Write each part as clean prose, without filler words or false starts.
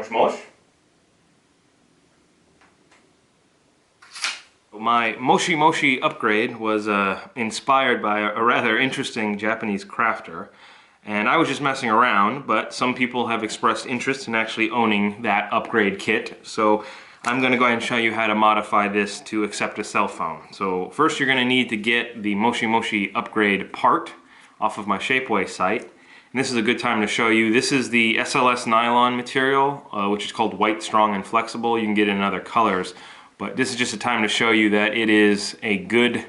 Mosh mosh. My Moshi upgrade was inspired by a rather interesting Japanese crafter, and I was just messing around, but some people have expressed interest in actually owning that upgrade kit, so I'm going to go ahead and show you how to modify this to accept a cell phone. So first you're going to need to get the Moshi upgrade part off of my Shapeways site. And this is a good time to show you. This is the SLS nylon material, which is called white, strong, and flexible. You can get it in other colors. But this is just a time to show you that it is a good,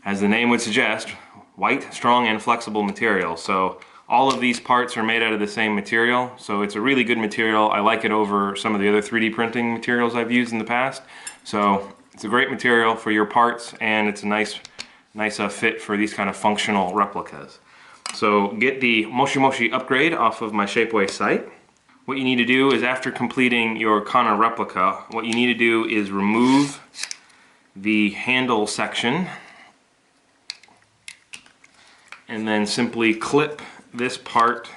as the name would suggest, white, strong, and flexible material. So all of these parts are made out of the same material. So it's a really good material. I like it over some of the other 3D printing materials I've used in the past. So it's a great material for your parts, and it's a nice fit for these kind of functional replicas. So get the Moshi upgrade off of my Shapeways site. What you need to do is, after completing your Connor replica, what you need to do is remove the handle section and then simply clip this part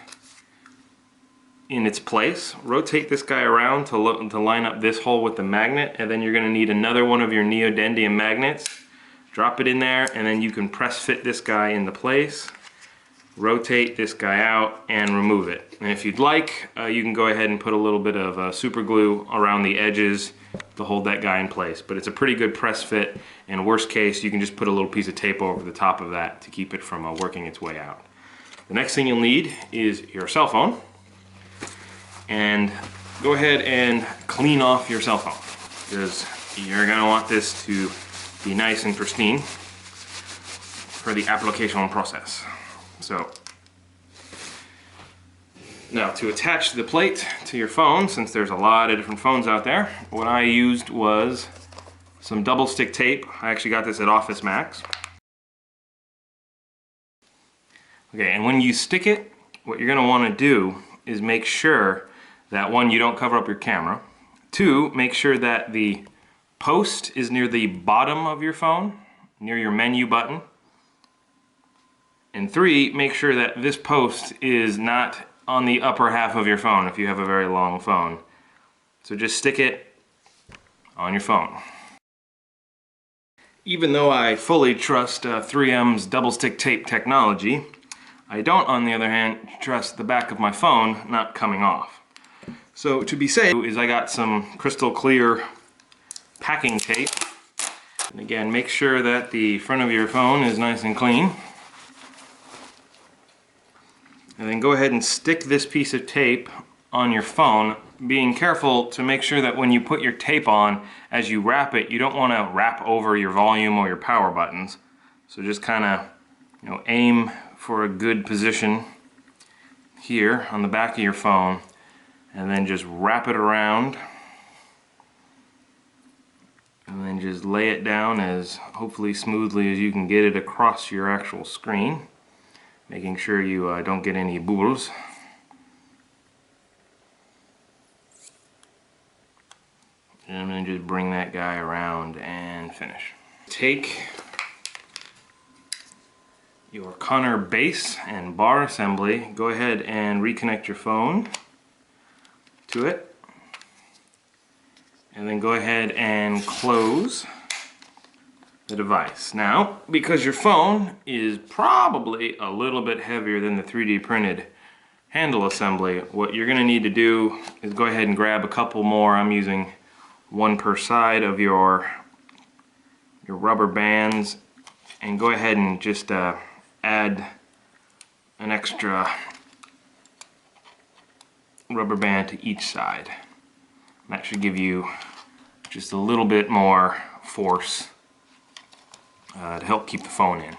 in its place. Rotate this guy around to line up this hole with the magnet, and then you're going to need another one of your neodymium magnets. Drop it in there, and then you can press fit this guy into place. Rotate this guy out and remove it. And if you'd like, you can go ahead and put a little bit of super glue around the edges to hold that guy in place. But it's a pretty good press fit, and worst case, you can just put a little piece of tape over the top of that to keep it from working its way out. The next thing you'll need is your cell phone. And go ahead and clean off your cell phone, because you're going to want this to be nice and pristine for the application process. So now, to attach the plate to your phone, since there's a lot of different phones out there, what I used was some double stick tape. I actually got this at Office Max. Okay, and when you stick it, what you're going to want to do is make sure that, one, you don't cover up your camera. Two, make sure that the post is near the bottom of your phone, near your menu button. And three, make sure that this post is not on the upper half of your phone if you have a very long phone. So just stick it on your phone. Even though I fully trust 3M's double stick tape technology, I don't, on the other hand, trust the back of my phone not coming off. So to be safe, I got some crystal clear packing tape. And again, make sure that the front of your phone is nice and clean. And then go ahead and stick this piece of tape on your phone, being careful to make sure that when you put your tape on, as you wrap it, you don't want to wrap over your volume or your power buttons. So just kind of, aim for a good position here on the back of your phone, and then just wrap it around, and then just lay it down as hopefully smoothly as you can get it across your actual screen, making sure you don't get any bubbles. And then just bring that guy around and finish. Take your Connor base and bar assembly, go ahead and reconnect your phone to it, and then go ahead and close the device. Now, because your phone is probably a little bit heavier than the 3D printed handle assembly, what you're going to need to do is go ahead and grab a couple more. I'm using one per side of your rubber bands, and go ahead and just add an extra rubber band to each side. That should give you just a little bit more force to help keep the phone in.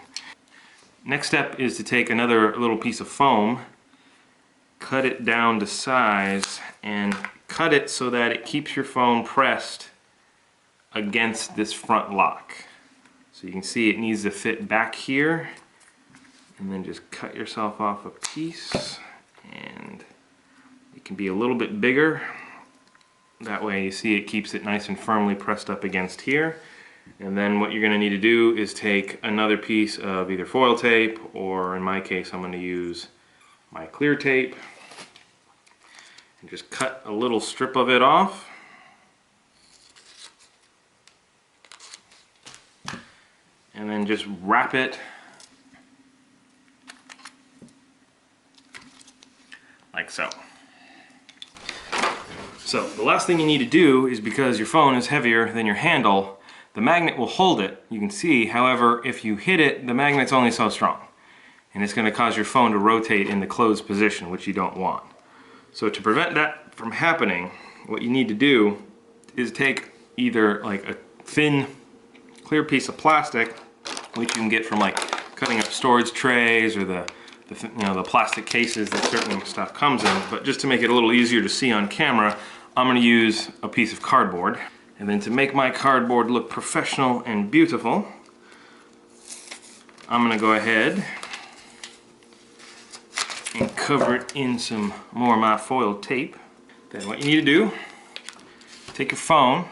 Next step is to take another little piece of foam, cut it down to size, and cut it so that it keeps your phone pressed against this front lock. So you can see it needs to fit back here, and then just cut yourself off a piece, and it can be a little bit bigger. That way you see it keeps it nice and firmly pressed up against here. And then what you're going to need to do is take another piece of either foil tape, or in my case I'm going to use my clear tape. Just cut a little strip of it off. And then just wrap it like so. So the last thing you need to do is, because your phone is heavier than your handle, the magnet will hold it. You can see, however, if you hit it, the magnet's only so strong. And it's going to cause your phone to rotate in the closed position, which you don't want. So to prevent that from happening, what you need to do is take either like a thin, clear piece of plastic, which you can get from like cutting up storage trays or the plastic cases that certain stuff comes in. But just to make it a little easier to see on camera, I'm going to use a piece of cardboard. And then to make my cardboard look professional and beautiful, I'm going to go ahead and cover it in some more of my foil tape. Then what you need to do, take your phone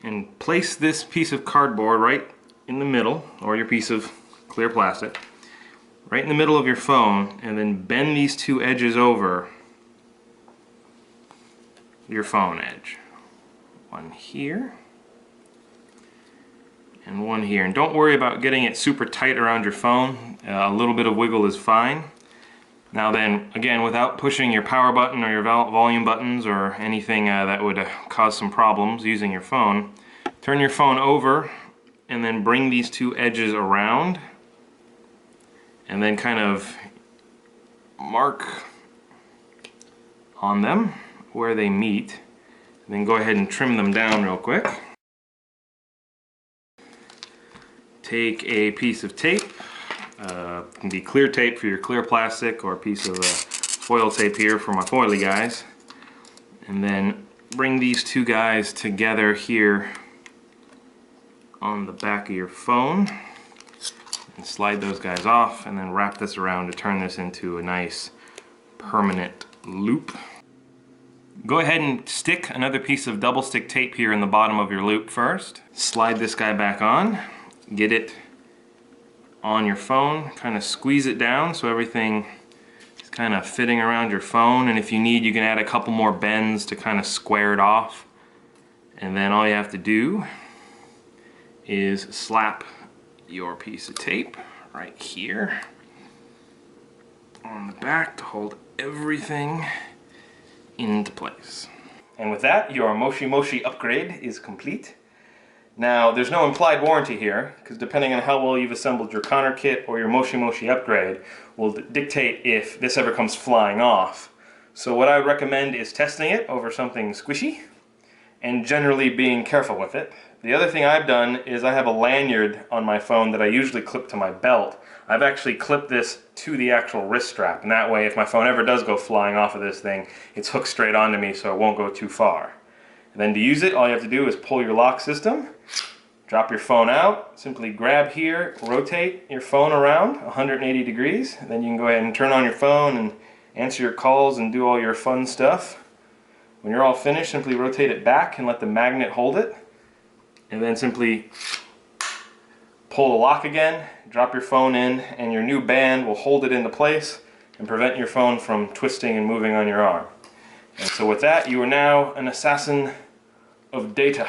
and place this piece of cardboard right in the middle, or your piece of clear plastic, right in the middle of your phone, and then bend these two edges over your phone edge. One here and one here. And don't worry about getting it super tight around your phone. A little bit of wiggle is fine. Now then, again, without pushing your power button or your volume buttons or anything that would cause some problems using your phone, turn your phone over and then bring these two edges around and then kind of mark on them where they meet. And then go ahead and trim them down real quick. Take a piece of tape. It can be clear tape for your clear plastic, or a piece of foil tape here for my foily guys. And then bring these two guys together here on the back of your phone. And slide those guys off, and then wrap this around to turn this into a nice permanent loop. Go ahead and stick another piece of double stick tape here in the bottom of your loop first. Slide this guy back on. Get it on your phone, kind of squeeze it down so everything is kind of fitting around your phone, and if you need, you can add a couple more bends to kind of square it off. And then all you have to do is slap your piece of tape right here on the back to hold everything into place. And with that, your Moshi upgrade is complete. Now, there's no implied warranty here, because depending on how well you've assembled your Connor kit or your Moshi upgrade will dictate if this ever comes flying off. So what I would recommend is testing it over something squishy and generally being careful with it. The other thing I've done is I have a lanyard on my phone that I usually clip to my belt. I've actually clipped this to the actual wrist strap, and that way if my phone ever does go flying off of this thing, it's hooked straight onto me so it won't go too far. And then to use it, all you have to do is pull your lock system, drop your phone out, simply grab here, rotate your phone around 180 degrees, and then you can go ahead and turn on your phone and answer your calls and do all your fun stuff. When you're all finished, simply rotate it back and let the magnet hold it, and then simply pull the lock again, drop your phone in, and your new band will hold it into place and prevent your phone from twisting and moving on your arm. And so with that, you are now an assassin of data.